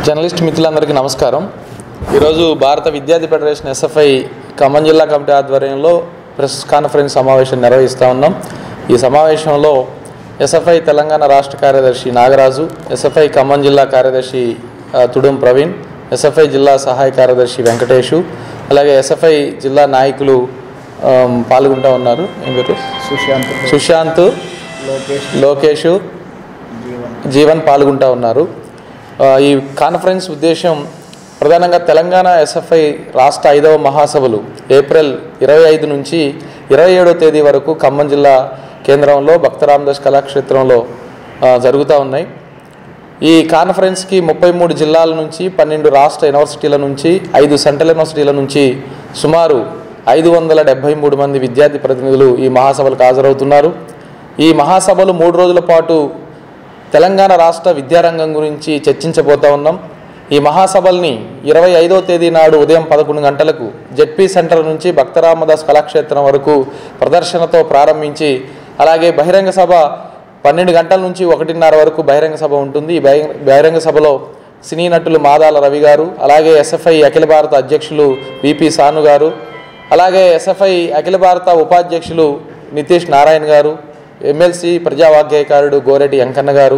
Journalist మిత్రులందరికీ నమస్కారం. ఈరోజు భారత విద్యార్థి ఫెడరేషన్ ఎస్ఎఫ్ఐ ఖమ్మం జిల్లా కమిటీ ఆధ్వర్యంలో ప్రెస్ కాన్ఫరెన్స్ సమావేశం నిర్వహిస్తూ ఉన్నాం. ఈ సమావేశంలో ఎస్ఎఫ్ఐ తెలంగాణ రాష్ట్ర కార్యదర్శి నాగరాజు, ఎస్ఎఫ్ఐ ఖమ్మం జిల్లా కార్యదర్శి తుడుం ప్రవీణ్, ఎస్ఎఫ్ఐ జిల్లా సహాయ కార్యదర్శి వెంకటేషు, అలాగే ఎస్ఎఫ్ఐ జిల్లా నాయకులు పాల్గొంటూ ఉన్నారు. ఏం పేరు? సుశాంత్, లోకేష్, జీవన్ పాల్గొంటూ ఉన్నారు. ఈ కాన్ఫరెన్స్ ఉద్దేశం ప్రధానంగా తెలంగాణ ఎస్ఎఫ్ఐ రాష్ట్ర 5వ మహాసభలు ఏప్రిల్ 25 నుంచి 27వ తేదీ వరకు ఖమ్మం జిల్లా కేంద్రంలో భక్త రామదాస్ కళాక్షేత్రంలో జరుగుతూ ఉన్నాయి. ఈ కాన్ఫరెన్స్కి 33 జిల్లాల నుంచి 12 రాష్ట్ర యూనివర్సిటీల నుంచి 5 సెంట్రల్ యూనివర్సిటీల నుంచి సుమారు 573 మంది విద్యార్థి ప్రతినిధులు ఈ మహాసభలకు హాజరవుతున్నారు. ఈ మహాసభలు 3 రోజుల పాటు తెలంగాణ రాష్ట్ర విద్యారంగం గురించి చర్చించబోతూ ఉన్నాం. ఈ మహాసభల్ని 25వ తేదీ నాడు ఉదయం 11 గంటలకు జెడ్పీ సెంటర్ నుంచి భక్త రామదాస్ కళాక్షేత్రం వరకు ప్రదర్శనతో ప్రారంభించి, అలాగే బహిరంగ సభ 12 గంటల నుంచి 1:30 వరకు బహిరంగ సభ ఉంటుంది. ఈ బహిరంగ సభలో సినీ నటులు మాదాల రవి గారు, అలాగే ఎస్ఎఫ్ఐ అఖిల భారత అధ్యక్షులు విపి సాను గారు, అలాగే ఎస్ఎఫ్ఐ అఖిల భారత ఉపాధ్యక్షులు నితీష్ నారాయణ గారు, ఎమ్మెల్సీ ప్రజావాగ్గేయకారుడు గోరెటి వెంకన్న గారు,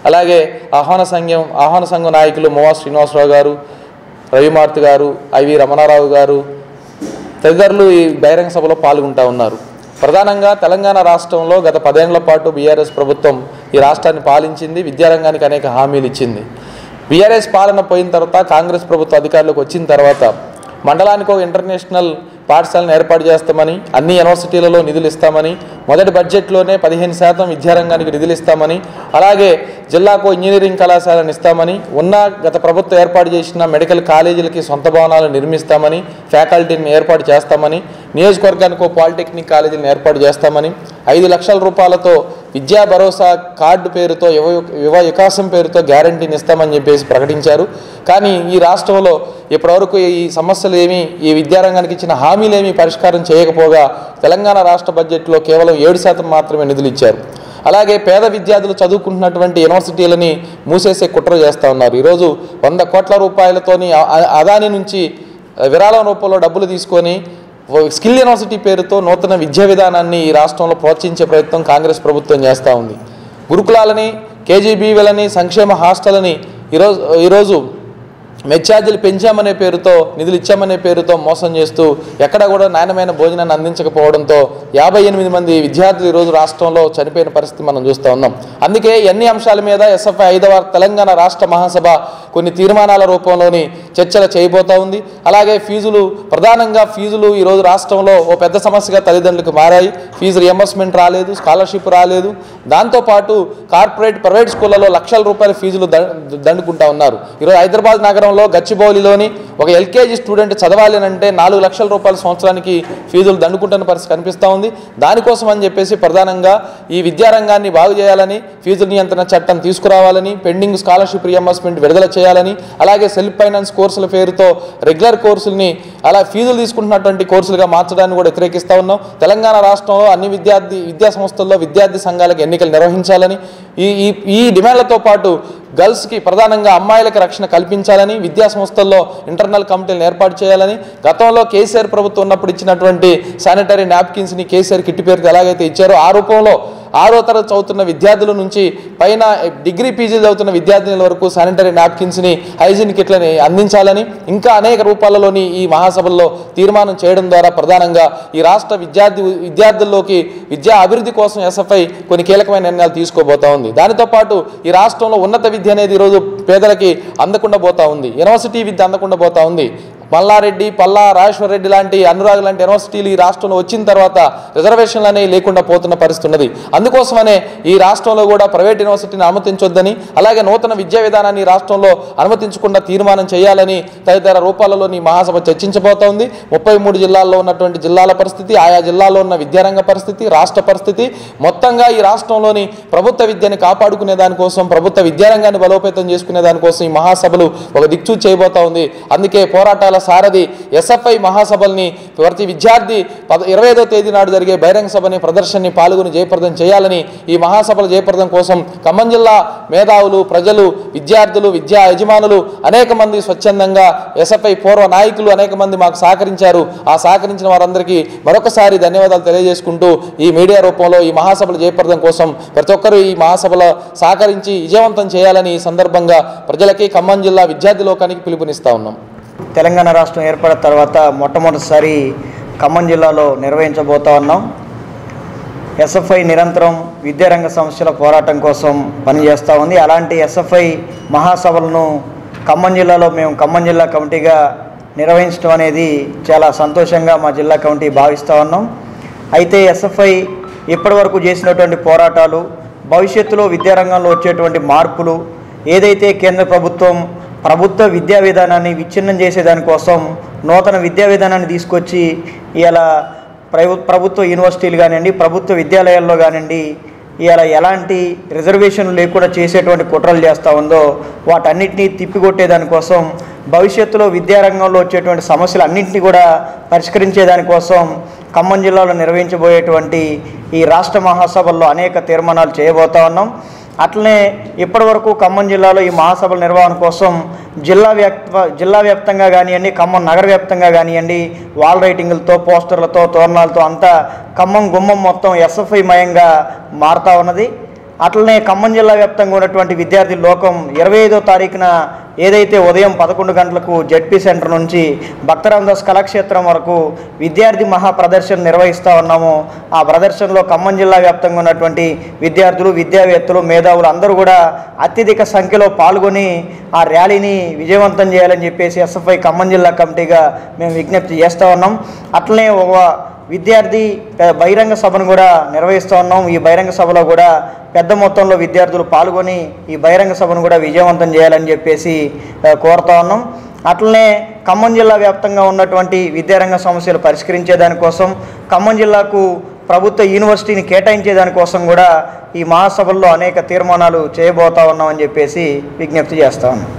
అలాగే ఆహ్వాన సంఘం నాయకులు మోవా శ్రీనివాసరావు గారు, రవిమార్తి గారు, ఐవి రమణారావు గారు తదితరులు ఈ బహిరంగ సభలో పాల్గొంటూ ఉన్నారు. ప్రధానంగా తెలంగాణ రాష్ట్రంలో గత 10 ఏళ్ల పాటు బీఆర్ఎస్ ప్రభుత్వం ఈ రాష్ట్రాన్ని పాలించింది, విద్యారంగానికి అనేక హామీలు ఇచ్చింది. బీఆర్ఎస్ పాలన పోయిన తర్వాత కాంగ్రెస్ ప్రభుత్వ అధికారులకు వచ్చిన తర్వాత మండలానికి ఒక ఇంటర్నేషనల్ పాఠశాలను ఏర్పాటు చేస్తామని, అన్ని యూనివర్సిటీలలో నిధులు ఇస్తామని, మొదటి బడ్జెట్లోనే 15% విద్యారంగానికి నిధులు ఇస్తామని, అలాగే జిల్లాకు ఇంజనీరింగ్ కళాశాలను ఇస్తామని, గత ప్రభుత్వం ఏర్పాటు చేసిన మెడికల్ కాలేజీలకి సొంత భవనాలు నిర్మిస్తామని, ఫ్యాకల్టీని ఏర్పాటు చేస్తామని, నియోజకవర్గానికి పాలిటెక్నిక్ కాలేజీలను ఏర్పాటు చేస్తామని, 5 లక్షల రూపాయలతో విద్యా భరోసా కార్డు పేరుతో యువ వికాసం పేరుతో గ్యారంటీని ఇస్తామని చెప్పేసి ప్రకటించారు. కానీ ఈ రాష్ట్రంలో ఇప్పటివరకు ఈ సమస్యలు ఏమీ, ఈ విద్యారంగానికి ఇచ్చిన హామీలేమీ పరిష్కారం చేయకపోగా తెలంగాణ రాష్ట్ర బడ్జెట్లో కేవలం 7% మాత్రమే నిధులు ఇచ్చారు. అలాగే పేద విద్యార్థులు చదువుకుంటున్నటువంటి యూనివర్సిటీలని మూసేసే కుట్ర చేస్తూ ఉన్నారు. ఈరోజు 100 కోట్ల రూపాయలతోని అదాని నుంచి విరాళం రూపంలో డబ్బులు తీసుకొని స్కిల్ యూనివర్సిటీ పేరుతో నూతన విద్యా విధానాన్ని ఈ రాష్ట్రంలో ప్రోత్సహించే ప్రయత్నం కాంగ్రెస్ ప్రభుత్వం చేస్తూ ఉంది. గురుకులాలని, కేజీబీవీలని, సంక్షేమ హాస్టల్ని ఈరోజు మెచ్ఛార్జీలు పెంచామనే పేరుతో, నిధులు ఇచ్చామనే పేరుతో మోసం చేస్తూ ఎక్కడ కూడా నాణ్యమైన భోజనాన్ని అందించకపోవడంతో 58 మంది విద్యార్థులు ఈరోజు రాష్ట్రంలో చనిపోయిన పరిస్థితి మనం చూస్తూ ఉన్నాం. అందుకే అన్ని అంశాల మీద ఎస్ఎఫ్ఐ 5వ తెలంగాణ రాష్ట్ర మహాసభ కొన్ని తీర్మానాల రూపంలోని చర్చలు చేయబోతూ ఉంది. అలాగే ప్రధానంగా ఫీజులు ఈరోజు రాష్ట్రంలో ఓ పెద్ద సమస్యగా తల్లిదండ్రులకు మారాయి. ఫీజు రియంబర్స్మెంట్ రాలేదు, స్కాలర్షిప్ రాలేదు. దాంతోపాటు ప్రైవేట్ స్కూళ్లలో లక్షల రూపాయల ఫీజులు దండుకుంటా ఉన్నారు. ఈరోజు హైదరాబాద్ నగరంలో గచ్చిబౌలిలోని ఒక ఎల్కేజీ స్టూడెంట్ చదవాలి అంటే 4 లక్షల రూపాయల సంవత్సరానికి ఫీజులు దండుకుంటున్న పరిస్థితి కనిపిస్తూ ఉంది. దానికోసం అని చెప్పేసి ప్రధానంగా ఈ విద్యారంగాన్ని బాగు చేయాలని, ఫీజు నియంత్రణ చట్టం తీసుకురావాలని, పెండింగ్ స్కాలర్షిప్ రియంబర్స్మెంట్ విడుదల చేయాలని, అలాగే సెల్ఫ్ ఫైనాన్స్ కోర్సుల పేరుతో రెగ్యులర్ కోర్సుల్ని అలా ఫీజులు తీసుకుంటున్నటువంటి కోర్సులుగా మార్చడాన్ని కూడా వ్యతిరేకిస్తూ ఉన్నాం. తెలంగాణ రాష్ట్రంలో అన్ని విద్యా సంస్థల్లో విద్యార్థి సంఘాలకు ఎన్నికలు నిర్వహించాలని, ఈ డిమాండ్లతో పాటు గర్ల్స్కి ప్రధానంగా అమ్మాయిలకు రక్షణ కల్పించాలని, విద్యా సంస్థల్లో ఇంటర్నల్ కమిటీలను ఏర్పాటు చేయాలని, గతంలో కేసీఆర్ ప్రభుత్వం ఉన్నప్పుడు ఇచ్చినటువంటి శానిటరీ నాప్కిన్స్ని కేసీఆర్ కిట్టి పేరుతో ఎలాగైతే ఇచ్చారో ఆ రూపంలో 6వ తరగతి చదువుతున్న విద్యార్థుల నుంచి పైన డిగ్రీ పీజీలు చదువుతున్న విద్యార్థుల వరకు శానిటరీ నాప్కిన్స్ని, హైజీన్ కిట్లని అందించాలని, ఇంకా అనేక రూపాలలోని ఈ మహాసభల్లో తీర్మానం చేయడం ద్వారా ప్రధానంగా ఈ రాష్ట్ర విద్యార్థుల్లోకి విద్యా అభివృద్ధి కోసం ఎస్ఎఫ్ఐ కొన్ని కీలకమైన నిర్ణయాలు తీసుకోబోతా ఉంది. దానితో పాటు ఈ రాష్ట్రంలో ఉన్నత విద్య అనేది ఈరోజు పేదలకి అందకుండా పోతా ఉంది, యూనివర్సిటీ విద్య అందకుండా పోతా ఉంది. మల్లారెడ్డి, రాజేశ్వర రెడ్డి లాంటి, అనురాగ్ లాంటి యూనివర్సిటీలు ఈ రాష్ట్రంలో వచ్చిన తర్వాత రిజర్వేషన్లు అనేవి లేకుండా పోతున్న పరిస్థితి ఉన్నది. అందుకోసమనే ఈ రాష్ట్రంలో కూడా ప్రైవేట్ యూనివర్సిటీని అనుమతించొద్దని, అలాగే నూతన విద్యా విధానాన్ని రాష్ట్రంలో అనుమతించకుండా తీర్మానం చేయాలని తదితర రూపాలలోని మహాసభ చర్చించబోతోంది. 33 జిల్లాల్లో ఉన్నటువంటి జిల్లాల పరిస్థితి, ఆయా జిల్లాల్లో ఉన్న విద్యారంగ పరిస్థితి, రాష్ట్ర పరిస్థితి, మొత్తంగా ఈ రాష్ట్రంలోని ప్రభుత్వ విద్యని కాపాడుకునే దానికోసం, ప్రభుత్వ విద్యారంగాన్ని బలోపేతం చేసుకునే దానికోసం ఈ మహాసభలు ఒక దిక్చూచి చేయబోతా ఉంది. అందుకే పోరాటాల ఆశయాల సారథి ఎస్ఎఫ్ఐ మహాసభల్ని ప్రతి విద్యార్థి 25వ తేదీ నాడు జరిగే బహిరంగ సభని ప్రదర్శనని పాల్గొని జయప్రదం చేయాలని, ఈ మహాసభల జయప్రదం కోసం ఖమ్మం జిల్లా మేధావులు, ప్రజలు, విద్యార్థులు, విద్యా యజమానులు అనేక మంది స్వచ్ఛందంగా ఎస్ఎఫ్ఐ పూర్వ నాయకులు అనేక మంది మాకు సహకరించారు. ఆ సహకరించిన వారందరికీ మరొకసారి ధన్యవాదాలు తెలియజేసుకుంటూ ఈ మీడియా రూపంలో ఈ మహాసభల జయప్రదం కోసం ప్రతి ఒక్కరూ ఈ మహాసభలో సహకరించి విజయవంతం చేయాలని ఈ సందర్భంగా ప్రజలకి, ఖమ్మం జిల్లా విద్యార్థి లోకానికి పిలుపునిస్తా ఉన్నాం. తెలంగాణ రాష్ట్రం ఏర్పడిన తర్వాత మొట్టమొదటిసారి ఖమ్మం జిల్లాలో నిర్వహించబోతా ఉన్నాం. ఎస్ఎఫ్ఐ నిరంతరం విద్యారంగ సమస్యల పోరాటం కోసం పనిచేస్తూ ఉంది. అలాంటి ఎస్ఎఫ్ఐ మహాసభలను ఖమ్మం జిల్లాలో మేము ఖమ్మం జిల్లా కమిటీగా నిర్వహించడం అనేది చాలా సంతోషంగా మా జిల్లా కమిటీ భావిస్తూ ఉన్నాం. అయితే ఎస్ఎఫ్ఐ ఇప్పటివరకు చేసినటువంటి పోరాటాలు, భవిష్యత్తులో విద్యారంగంలో వచ్చేటువంటి మార్పులు, ఏదైతే కేంద్ర ప్రభుత్వ విద్యా విధానాన్ని విచ్ఛిన్నం చేసేదానికోసం నూతన విద్యా విధానాన్ని తీసుకొచ్చి ఇలా ప్రభుత్వ యూనివర్సిటీలు కానివ్వండి, ప్రభుత్వ విద్యాలయాల్లో కానివ్వండి ఇలా ఎలాంటి రిజర్వేషన్లు లేకుండా చేసేటువంటి కుట్రలు చేస్తూ ఉందో వాటన్నిటినీ తిప్పికొట్టేదానికోసం, భవిష్యత్తులో విద్యారంగంలో వచ్చేటువంటి సమస్యలు అన్నింటినీ కూడా పరిష్కరించేదానికోసం ఖమ్మం జిల్లాలో నిర్వహించబోయేటువంటి ఈ రాష్ట్ర మహాసభల్లో అనేక తీర్మానాలు చేయబోతా ఉన్నాం. అట్లనే ఇప్పటివరకు ఖమ్మం జిల్లాలో ఈ మహాసభల నిర్వహణ కోసం జిల్లా వ్యాప్తంగా కానివ్వండి, ఖమ్మం నగర వ్యాప్తంగా కానివ్వండి, వాల్ రైటింగులతో, పోస్టర్లతో, తోరణాలతో అంతా ఖమ్మం గుమ్మం మొత్తం ఎస్ఎఫ్ఐ మయంగా మారుతూ ఉన్నది. అట్లనే ఖమ్మం జిల్లా వ్యాప్తంగా ఉన్నటువంటి విద్యార్థి లోకం 25వ తారీఖున ఏదైతే ఉదయం 11 గంటలకు జెడ్పీ సెంటర్ నుంచి భక్తరామదాస్ కళాక్షేత్రం వరకు విద్యార్థి మహా ప్రదర్శన నిర్వహిస్తూ ఉన్నామో ఆ ప్రదర్శనలో ఖమ్మం జిల్లా వ్యాప్తంగా ఉన్నటువంటి విద్యార్థులు, విద్యావేత్తలు, మేధావులు అందరూ కూడా అత్యధిక సంఖ్యలో పాల్గొని ఆ ర్యాలీని విజయవంతం చేయాలని చెప్పేసి ఎస్ఎఫ్ఐ ఖమ్మం జిల్లా కమిటీగా మేము విజ్ఞప్తి చేస్తూ ఉన్నాం. అట్లనే ఒక విద్యార్థి బహిరంగ సభను కూడా నిర్వహిస్తూ ఉన్నాం. ఈ బహిరంగ సభలో కూడా పెద్ద మొత్తంలో విద్యార్థులు పాల్గొని ఈ బహిరంగ సభను కూడా విజయవంతం చేయాలని చెప్పేసి కోరుతా ఉన్నాం. అట్లనే ఖమ్మం జిల్లా వ్యాప్తంగా ఉన్నటువంటి విద్యారంగ సమస్యలు పరిష్కరించేదానికోసం, ఖమ్మం జిల్లాకు ప్రభుత్వ యూనివర్సిటీని కేటాయించేదానికోసం కూడా ఈ మహాసభల్లో అనేక తీర్మానాలు చేయబోతా ఉన్నామని చెప్పేసి విజ్ఞప్తి చేస్తా ఉన్నాం.